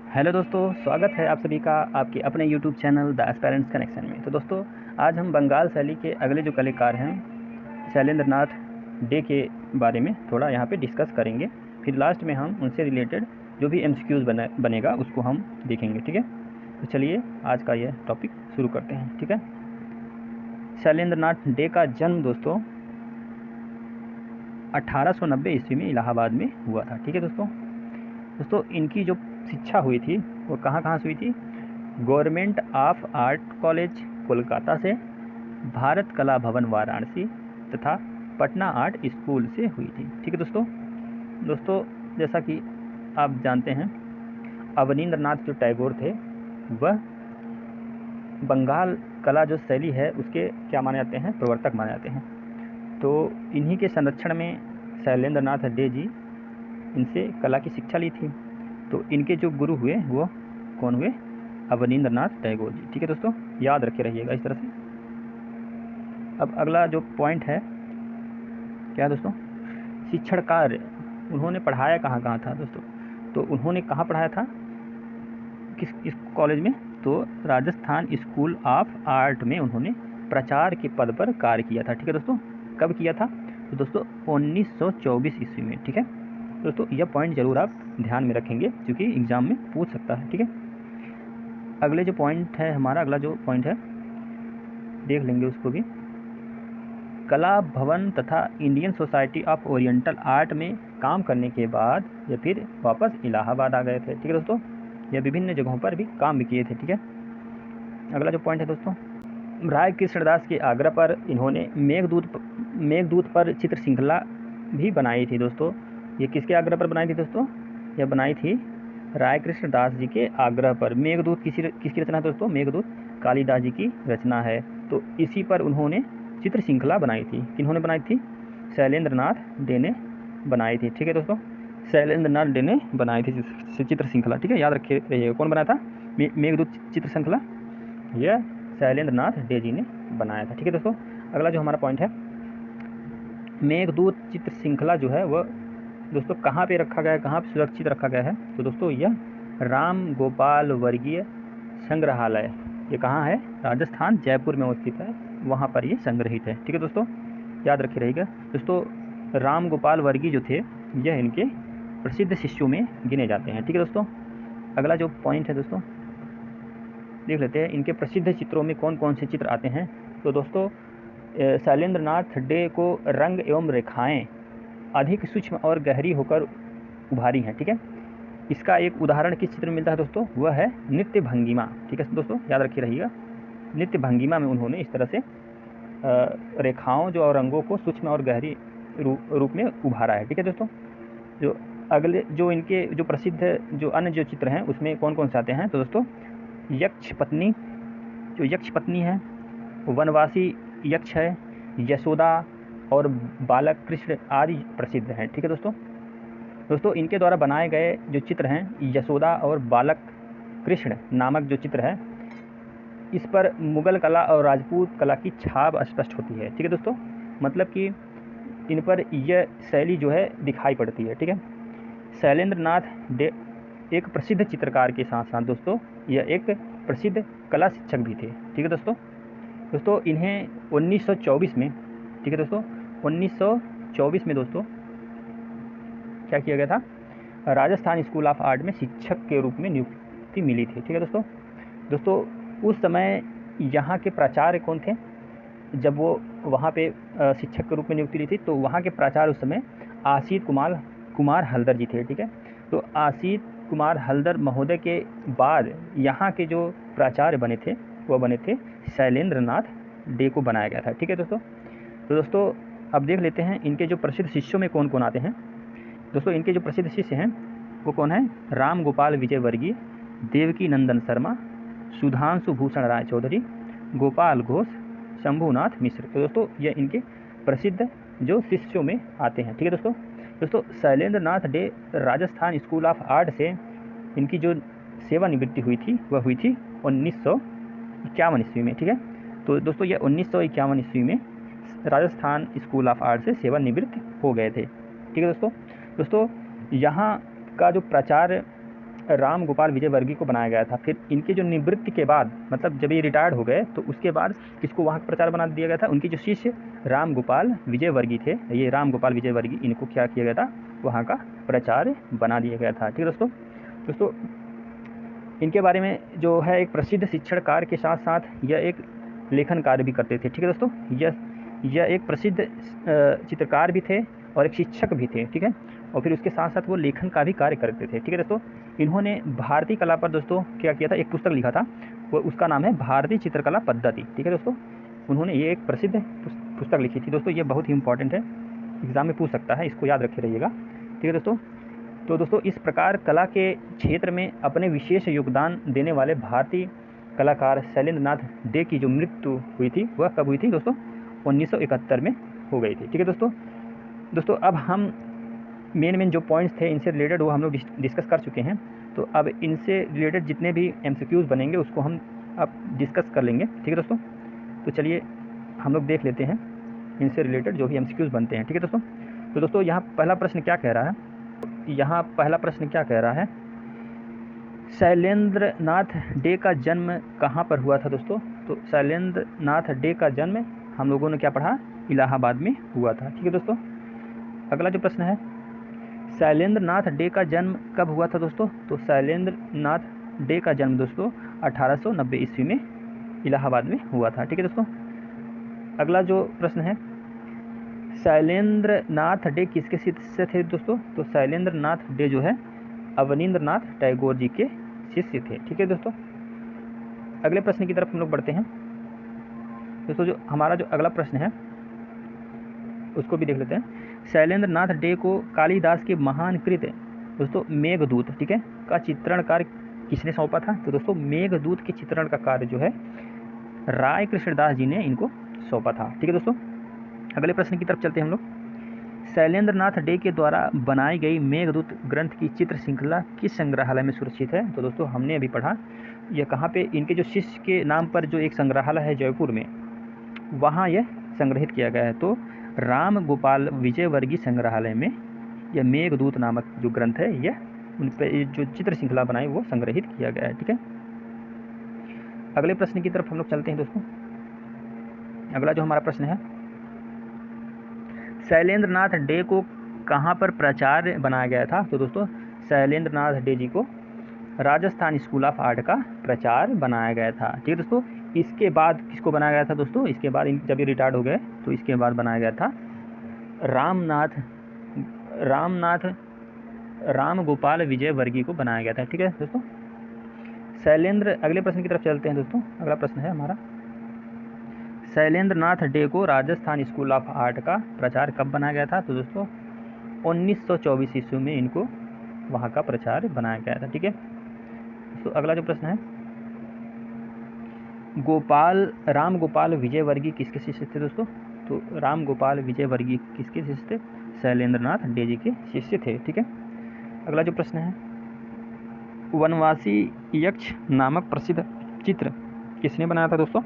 Hello दोस्तों, स्वागत है आप सभी का आपके अपने YouTube channel the aspirants connection में। तो दोस्तों, आज हम बंगाल शैली के अगले जो कलाकार हैं शैलेंद्र नाथ डे के बारे में थोड़ा यहाँ पे डिस्कस करेंगे। फिर लास्ट में हम उनसे रिलेटेड जो भी एमसीक्यूज़ बनेगा उसको हम देखेंगे। ठीक है, तो चलिए आज का ये टॉपिक शुरू करते हैं। ठीक है, शैलेंद्र नाथ डे का जन्म दोस्तों 1890 ईस्वी में इलाहाबाद में हुआ था। ठीक है दोस्तों, इनकी जो शिक्षा हुई थी वो कहाँ से हुई थी? Government of art college Kolkata से, भारत कला भवन वाराणसी तथा पटना आर्ट स्कूल से हुई थी। ठीक है दोस्तों, जैसा कि आप जानते हैं अवनींद्रनाथ जो टैगोर थे वह बंगाल कला जो शैली है उसके क्या माने जाते हैं? प्रवर्तक माने जाते हैं। तो इन्हीं के संरक्षण में शैलेंद्र नाथ डे जी इनसे कला की शिक्षा ली थी। तो इनके जो गुरु हुए वो कौन हुए? अवनींद्रनाथ टैगोर जी। ठीक है दोस्तों, याद रखे रहिएगा इस तरह से। अब अगला जो पॉइंट है क्या है दोस्तों? शिक्षण कार्य उन्होंने पढ़ाया कहाँ था दोस्तों? तो उन्होंने कहाँ पढ़ाया था, किस कॉलेज में? तो राजस्थान स्कूल ऑफ आर्ट में उन्होंने प्राचार्य के पद पर कार्य किया था। ठीक है दोस्तों, कब किया था? तो दोस्तों 1924 ईस्वी में। ठीक है दोस्तों, यह पॉइंट जरूर आप ध्यान में रखेंगे क्योंकि एग्जाम में पूछ सकता है। ठीक है, अगले जो पॉइंट है हमारा, अगला जो पॉइंट है देख लेंगे उसको भी। कला भवन तथा Indian society of oriental art में काम करने के बाद ये फिर वापस इलाहाबाद आ गए थे। ठीक है दोस्तों, ये विभिन्न जगहों पर भी काम भी किए थे। ठीक है, अगला जो पॉइंट है दोस्तों, राय कृष्णदास के आग्रह पर इन्होंने मेघदूत पर चित्र श्रृंखला भी बनाई थी। दोस्तों, ये किसके आग्रह पर बनाई थी दोस्तों? यह बनाई थी राय कृष्णदास जी के आग्रह पर। मेघदूत किसकी रचना है दोस्तों? मेघदूत कालिदास जी की रचना है। तो इसी पर उन्होंने चित्र श्रृंखला बनाई थी। किन्होंने बनाई थी? शैलेंद्र नाथ डे ने बनाई थी। ठीक है दोस्तों, शैलेंद्र नाथ डे ने बनाई थी चित्र श्रृंखला। ठीक है, याद रखे रहिएगा कौन बनाया था मेघदूत चित्र श्रृंखला? यह शैलेंद्र नाथ डे जी ने बनाया था। ठीक है दोस्तों, अगला जो हमारा पॉइंट है, मेघदूत चित्र श्रृंखला जो है वह दोस्तों कहाँ पे रखा गया है, कहाँ पे सुरक्षित रखा गया है? तो दोस्तों यह राम गोपाल वर्गीय संग्रहालय, ये कहाँ है? राजस्थान जयपुर में स्थित है, वहाँ पर ये संग्रहित है। ठीक है दोस्तों, याद रखे रहेगा दोस्तों। राम गोपाल वर्गीय जो थे यह इनके प्रसिद्ध शिष्यों में गिने जाते हैं। ठीक है दोस्तों, अगला जो पॉइंट है दोस्तों देख लेते हैं, इनके प्रसिद्ध चित्रों में कौन कौन से चित्र आते हैं। तो दोस्तों शैलेंद्र नाथ डे को रंग एवं रेखाएं अधिक सूक्ष्म और गहरी होकर उभारी हैं। ठीक है, इसका एक उदाहरण किस चित्र में मिलता है दोस्तों? वह है नृत्य भंगिमा। ठीक है दोस्तों, याद रखिए रहिएगा, नृत्य भंगिमा में उन्होंने इस तरह से रेखाओं जो और रंगों को सूक्ष्म और गहरी रूप में उभारा है। ठीक है दोस्तों, जो अगले जो इनके जो प्रसिद्ध जो अन्य जो चित्र हैं उसमें कौन कौन से आते हैं? तो दोस्तों यक्ष पत्नी, जो यक्ष पत्नी है, वनवासी यक्ष है, यशोदा और बालक कृष्ण आदि प्रसिद्ध हैं। ठीक है दोस्तों, इनके द्वारा बनाए गए जो चित्र हैं यशोदा और बालक कृष्ण नामक जो चित्र है, इस पर मुगल कला और राजपूत कला की छाप स्पष्ट होती है। ठीक है दोस्तों, मतलब कि इन पर यह शैली जो है दिखाई पड़ती है। ठीक है, शैलेंद्र नाथ डे एक प्रसिद्ध चित्रकार के साथ साथ दोस्तों यह एक प्रसिद्ध कला शिक्षक भी थे। ठीक है दोस्तों, इन्हें 1924 में, ठीक है दोस्तों, 1924 में दोस्तों क्या किया गया था? राजस्थान स्कूल ऑफ आर्ट में शिक्षक के रूप में नियुक्ति मिली थी। ठीक है दोस्तों, उस समय यहाँ के प्राचार्य कौन थे? जब वो वहाँ पे शिक्षक के रूप में नियुक्ति ली थी तो वहाँ के प्राचार्य उस समय आशीत कुमार हल्दर जी थे। ठीक है, तो आशीत कुमार हल्दर महोदय के बाद यहाँ के जो प्राचार्य बने थे वह बने थे शैलेंद्र नाथ डे को बनाया गया था। ठीक है दोस्तों, अब देख लेते हैं इनके जो प्रसिद्ध शिष्यों में कौन कौन आते हैं। दोस्तों इनके जो प्रसिद्ध शिष्य हैं वो कौन है? राम गोपाल विजय वर्गीय, देवकी नंदन शर्मा, सुधांशु भूषण राय चौधरी, गोपाल घोष, शंभुनाथ मिश्र। तो दोस्तों ये इनके प्रसिद्ध जो शिष्यों में आते हैं। ठीक है दोस्तों, Shailendra Nath De Rajasthan school of art से इनकी जो सेवानिवृत्ति हुई थी वह हुई थी 1951 ईस्वी में। ठीक है, तो दोस्तों ये 1951 ईस्वी में राजस्थान स्कूल ऑफ आर्ट से सेवानिवृत्त हो गए थे। ठीक है दोस्तों, यहाँ का जो प्राचार्य राम गोपाल विजयवर्गीय को बनाया गया था। फिर इनके जो निवृत्ति के बाद, मतलब जब ये रिटायर्ड हो गए, तो उसके बाद किसको वहाँ प्रचार बना दिया गया था? उनके जो शिष्य राम गोपाल विजयवर्गीय थे, ये राम गोपाल विजयवर्गीय, इनको क्या किया गया था? वहाँ का प्रचार्य बना दिया गया था। ठीक है दोस्तों इनके बारे में जो है, एक प्रसिद्ध शिक्षण कार्य के साथ साथ यह एक लेखन कार्य भी करते थे। ठीक है दोस्तों, यह एक प्रसिद्ध चित्रकार भी थे और एक शिक्षक भी थे। ठीक है, और फिर उसके साथ साथ वो लेखन का भी कार्य करते थे। ठीक है दोस्तों, इन्होंने भारतीय कला पर दोस्तों क्या किया था? एक पुस्तक लिखा था, वो उसका नाम है भारतीय चित्रकला पद्धति। ठीक है दोस्तों, उन्होंने ये एक प्रसिद्ध पुस्तक लिखी थी दोस्तों। ये बहुत ही इंपॉर्टेंट है, एग्जाम में पूछ सकता है, इसको याद रखे रहिएगा। ठीक है दोस्तों, तो दोस्तों इस प्रकार कला के क्षेत्र में अपने विशेष योगदान देने वाले भारतीय कलाकार शैलेंद्र नाथ डे की जो मृत्यु हुई थी, वह कब हुई थी दोस्तों? 1971 में हो गई थी। ठीक है दोस्तों अब हम मेन जो पॉइंट्स थे इनसे रिलेटेड, वो हम लोग डिस्कस कर चुके हैं। तो अब इनसे रिलेटेड जितने भी MCQs बनेंगे उसको हम अब डिस्कस कर लेंगे। ठीक है दोस्तों, तो चलिए हम लोग देख लेते हैं इनसे रिलेटेड जो भी MCQs बनते हैं। ठीक है दोस्तों, तो दोस्तों यहाँ पहला प्रश्न क्या कह रहा है? यहाँ पहला प्रश्न क्या कह रहा है? शैलेंद्र नाथ डे का जन्म कहाँ पर हुआ था दोस्तों? तो शैलेंद्र नाथ डे का जन्म हम लोगों ने क्या पढ़ा? इलाहाबाद में हुआ था। ठीक है दोस्तों, अगला जो प्रश्न है, शैलेंद्र नाथ डे का जन्म कब हुआ था दोस्तों? तो शैलेंद्र नाथ डे का जन्म दोस्तों 1890 ईस्वी में इलाहाबाद में हुआ था। ठीक है दोस्तों, अगला जो प्रश्न है, शैलेंद्र नाथ डे किसके शिष्य थे दोस्तों? तो शैलेंद्र नाथ डे जो है अवनींद्र नाथ टैगोर जी के शिष्य थे। ठीक है दोस्तों, अगले प्रश्न की तरफ हम लोग बढ़ते हैं दोस्तों। जो हमारा जो अगला प्रश्न है उसको भी देख लेते हैं। शैलेंद्र नाथ डे को कालिदास के महान कृत दोस्तों मेघदूत, ठीक है, का चित्रण कार्य किसने सौंपा था? तो दोस्तों मेघदूत के चित्रण का कार्य जो है राय कृष्णदास जी ने इनको सौंपा था। ठीक है दोस्तों, अगले प्रश्न की तरफ चलते हैं हम लोग। शैलेंद्र नाथ डे के द्वारा बनाई गई मेघदूत ग्रंथ की चित्र श्रृंखला किस संग्रहालय में सुरक्षित है? तो दोस्तों हमने अभी पढ़ा, यह कहाँ पे, इनके जो शिष्य के नाम पर जो एक संग्रहालय है जयपुर में, वहाँ यह संग्रहित किया गया है। तो राम गोपाल विजयवर्गीय संग्रहालय में यह मेघदूत नामक जो ग्रंथ है, यह उन पर जो चित्र श्रृंखला बनाई वो संग्रहित किया गया है। ठीक है, अगले प्रश्न की तरफ हम लोग चलते हैं दोस्तों। अगला जो हमारा प्रश्न है, शैलेंद्र नाथ डे को कहाँ पर प्राचार्य बनाया गया था? तो दोस्तों शैलेंद्र नाथ डे जी को राजस्थान स्कूल ऑफ आर्ट का प्राचार्य बनाया गया था। ठीक है दोस्तों, इसके बाद किसको बनाया गया था दोस्तों? इसके बाद जब ये रिटायर्ड हो गए तो इसके बाद बनाया गया था राम गोपाल विजयवर्गीय को बनाया गया था। ठीक है दोस्तों, अगले प्रश्न की तरफ चलते हैं दोस्तों। अगला प्रश्न है हमारा, शैलेंद्र नाथ डे को राजस्थान स्कूल ऑफ आर्ट का प्राचार्य कब बनाया गया था? तो दोस्तों 1924 ईस्वी में इनको वहाँ का प्राचार्य बनाया गया था। ठीक है, तो अगला जो प्रश्न है, राम गोपाल विजयवर्गीय किसके शिष्य थे दोस्तों? तो राम गोपाल विजयवर्गीय किसके शिष्य थे? शैलेंद्र नाथ डे जी के शिष्य थे। ठीक है, अगला जो प्रश्न है, वनवासी यक्ष नामक प्रसिद्ध चित्र किसने बनाया था दोस्तों?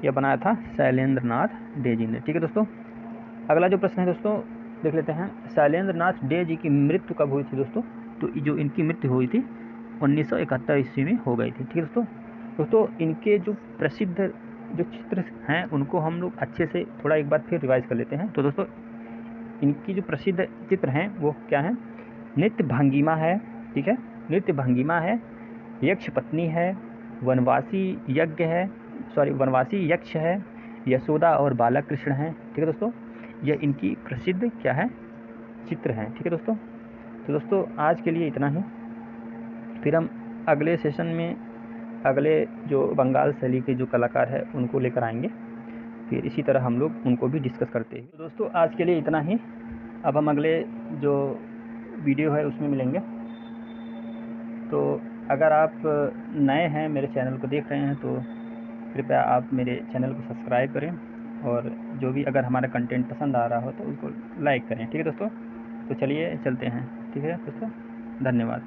यह बनाया था शैलेंद्र नाथ डे जी ने। ठीक है दोस्तों, अगला जो प्रश्न है दोस्तों देख लेते हैं, शैलेंद्र नाथ डे जी की मृत्यु कब हुई थी दोस्तों? तो जो इनकी मृत्यु हुई थी 1971 ईस्वी में हो गई थी। ठीक है दोस्तों इनके जो प्रसिद्ध जो चित्र हैं उनको हम लोग अच्छे से थोड़ा एक बार फिर रिवाइज कर लेते हैं। तो दोस्तों इनकी जो प्रसिद्ध चित्र हैं वो क्या हैं? नृत्य भंगिमा है, ठीक है, नृत्य भंगिमा है, यक्ष पत्नी है, वनवासी यक्ष है, यशोदा और बालक कृष्ण हैं। ठीक है दोस्तों, यह इनकी प्रसिद्ध क्या है? चित्र हैं। ठीक है दोस्तों, तो दोस्तों आज के लिए इतना ही। फिर हम अगले सेशन में अगले जो बंगाल शैली के जो कलाकार हैं उनको लेकर आएंगे, फिर इसी तरह हम लोग उनको भी डिस्कस करते हैं। तो दोस्तों आज के लिए इतना ही, अब हम अगले जो वीडियो है उसमें मिलेंगे। तो अगर आप नए हैं, मेरे चैनल को देख रहे हैं, तो कृपया आप मेरे चैनल को सब्सक्राइब करें, और जो भी अगर हमारा कंटेंट पसंद आ रहा हो तो उसको लाइक करें। ठीक है दोस्तों, तो चलिए चलते हैं। ठीक है दोस्तों, धन्यवाद।